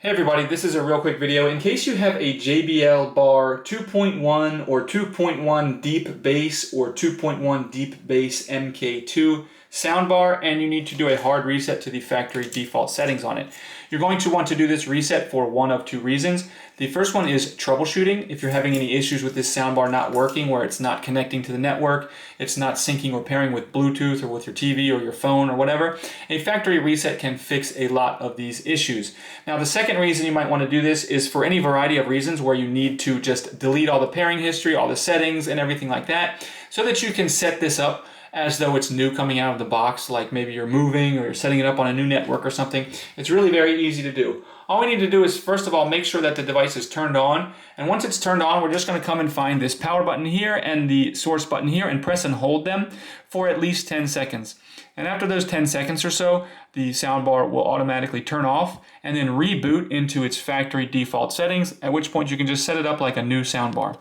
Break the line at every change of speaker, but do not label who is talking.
Hey everybody, this is a real quick video. In case you have a JBL Bar 2.1 or 2.1 Deep Bass or 2.1 Deep Bass MK2 Soundbar and you need to do a hard reset to the factory default settings on it. You're going to want to do this reset for one of two reasons. The first one is troubleshooting. If you're having any issues with this soundbar not working, where it's not connecting to the network, it's not syncing or pairing with Bluetooth or with your TV or your phone or whatever, a factory reset can fix a lot of these issues. Now the second reason you might want to do this is for any variety of reasons where you need to just delete all the pairing history, all the settings and everything like that, so that you can set this up as though it's new coming out of the box, like maybe you're moving or you're setting it up on a new network or something. It's really very easy to do. All we need to do is, first of all, make sure that the device is turned on. And once it's turned on, we're just going to come and find this power button here and the source button here and press and hold them for at least 10 seconds. And after those 10 seconds or so, the soundbar will automatically turn off and then reboot into its factory default settings, at which point you can just set it up like a new soundbar.